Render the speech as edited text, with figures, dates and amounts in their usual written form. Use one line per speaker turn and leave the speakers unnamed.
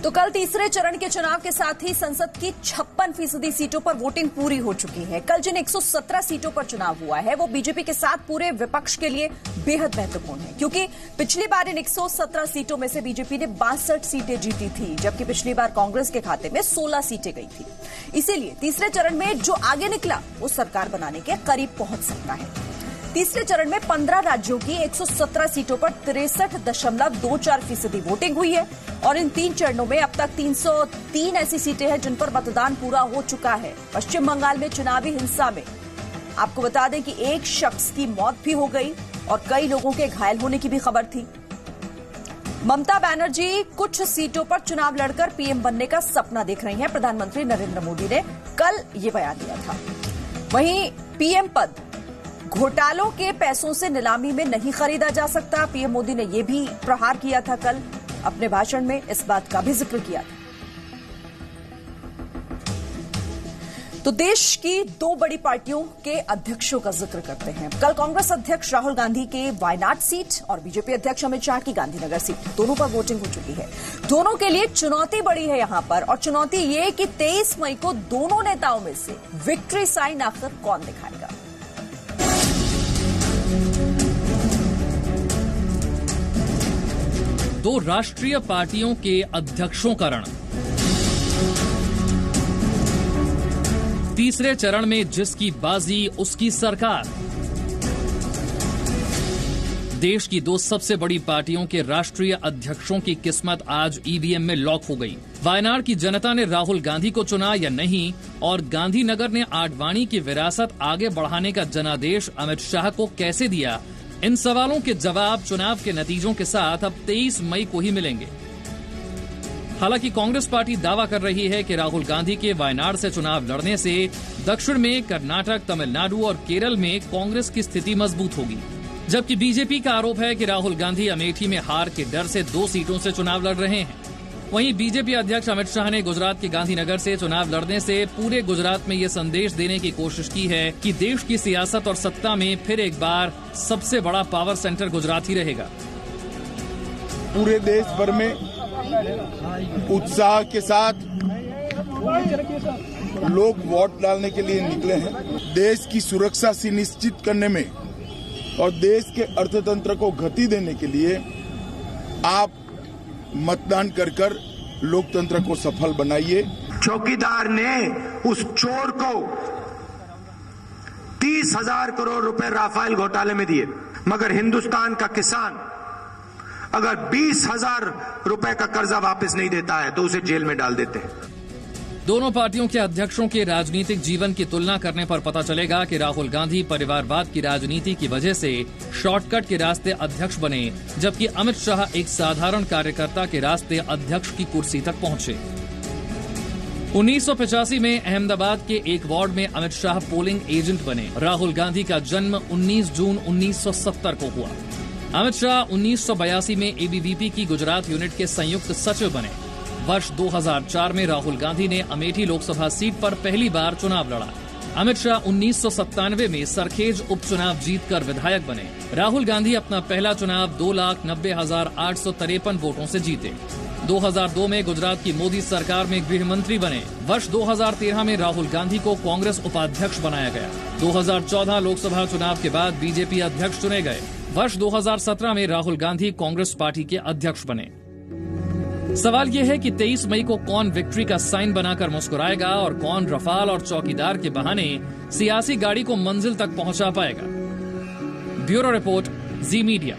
तो कल तीसरे चरण के चुनाव के साथ ही संसद की 56% सीटों पर वोटिंग पूरी हो चुकी है। कल जिन 117 सीटों पर चुनाव हुआ है वो बीजेपी के साथ पूरे विपक्ष के लिए बेहद महत्वपूर्ण है, क्योंकि पिछली बार इन 117 सीटों में से बीजेपी ने 62 सीटें जीती थी, जबकि पिछली बार कांग्रेस के खाते में 16 सीटें गई थी। इसीलिए तीसरे चरण में जो आगे निकला वो सरकार बनाने के करीब पहुंच सकता है। तीसरे चरण में 15 राज्यों की 117 सीटों पर 63.24% वोटिंग हुई है और इन 3 चरणों में अब तक 303 ऐसी सीटें हैं जिन पर मतदान पूरा हो चुका है। पश्चिम बंगाल में चुनावी हिंसा में आपको बता दें कि एक शख्स की मौत भी हो गई और कई लोगों के घायल होने की भी खबर थी। ममता बनर्जी कुछ सीटों पर चुनाव लड़कर पीएम बनने का सपना देख रही हैं। प्रधानमंत्री नरेंद्र मोदी ने कल ये बयान दिया था। वहीं पीएम पद घोटालों के पैसों से नीलामी में नहीं खरीदा जा सकता। पीएम मोदी ने यह भी प्रहार किया था, कल अपने भाषण में इस बात का भी जिक्र किया था। तो देश की 2 बड़ी पार्टियों के अध्यक्षों का जिक्र करते हैं। कल कांग्रेस अध्यक्ष राहुल गांधी के वायनाड सीट और बीजेपी अध्यक्ष अमित शाह की गांधीनगर सीट, दोनों पर वोटिंग हो चुकी है। दोनों के लिए चुनौती बड़ी है यहां पर, और चुनौती ये कि 23 मई को दोनों नेताओं में से विक्ट्री साइन आखिर कौन दिखाएगा।
दो राष्ट्रीय पार्टियों के अध्यक्षों का रण। तीसरे चरण में जिसकी बाजी उसकी सरकार। देश की 2 सबसे बड़ी पार्टियों के राष्ट्रीय अध्यक्षों की किस्मत आज ईवीएम में लॉक हो गई। वायनाड की जनता ने राहुल गांधी को चुना या नहीं, और गांधीनगर ने आडवाणी की विरासत आगे बढ़ाने का जनादेश अमित शाह को कैसे दिया, इन सवालों के जवाब चुनाव के नतीजों के साथ अब 23 मई को ही मिलेंगे। हालांकि कांग्रेस पार्टी दावा कर रही है कि राहुल गांधी के वायनाड से चुनाव लड़ने से दक्षिण में कर्नाटक, तमिलनाडु और केरल में कांग्रेस की स्थिति मजबूत होगी, जबकि बीजेपी का आरोप है कि राहुल गांधी अमेठी में हार के डर से 2 सीटों से चुनाव लड़ रहे हैं। वहीं बीजेपी अध्यक्ष अमित शाह ने गुजरात के गांधीनगर से चुनाव लड़ने से पूरे गुजरात में ये संदेश देने की कोशिश की है कि देश की सियासत और सत्ता में फिर एक बार सबसे बड़ा पावर सेंटर गुजरात ही रहेगा।
पूरे देश भर में उत्साह के साथ लोग वोट डालने के लिए निकले हैं। देश की सुरक्षा सुनिश्चित करने में और देश के अर्थतंत्र को गति देने के लिए आप मतदान कर लोकतंत्र को सफल बनाइए।
चौकीदार ने उस चोर को 30,000 करोड़ रुपए राफेल घोटाले में दिए, मगर हिंदुस्तान का किसान अगर 20,000 रुपए का कर्जा वापस नहीं देता है तो उसे जेल में डाल देते हैं।
दोनों पार्टियों के अध्यक्षों के राजनीतिक जीवन की तुलना करने पर पता चलेगा कि राहुल गांधी परिवारवाद की राजनीति की वजह से शॉर्टकट के रास्ते अध्यक्ष बने, जबकि अमित शाह एक साधारण कार्यकर्ता के रास्ते अध्यक्ष की कुर्सी तक पहुंचे। 1985 में अहमदाबाद के एक वार्ड में अमित शाह पोलिंग एजेंट बने। राहुल गांधी का जन्म 19 जून 1970 को हुआ। अमित शाह 1982 में एबीवीपी की गुजरात यूनिट के संयुक्त सचिव बने। वर्ष 2004 में राहुल गांधी ने अमेठी लोकसभा सीट पर पहली बार चुनाव लड़ा। अमित शाह 1997 में सरखेज उपचुनाव जीतकर विधायक बने। राहुल गांधी अपना पहला चुनाव 2,90,853 वोटों से जीते। 2002 में गुजरात की मोदी सरकार में गृह मंत्री बने। वर्ष 2013 में राहुल गांधी को कांग्रेस उपाध्यक्ष बनाया गया। 2014 लोकसभा चुनाव के बाद बीजेपी अध्यक्ष चुने गए। वर्ष 2017 में राहुल गांधी कांग्रेस पार्टी के अध्यक्ष बने। सवाल यह है कि 23 मई को कौन विक्ट्री का साइन बनाकर मुस्कुराएगा और कौन रफाल और चौकीदार के बहाने सियासी गाड़ी को मंजिल तक पहुंचा पाएगा। ब्यूरो रिपोर्ट, जी मीडिया।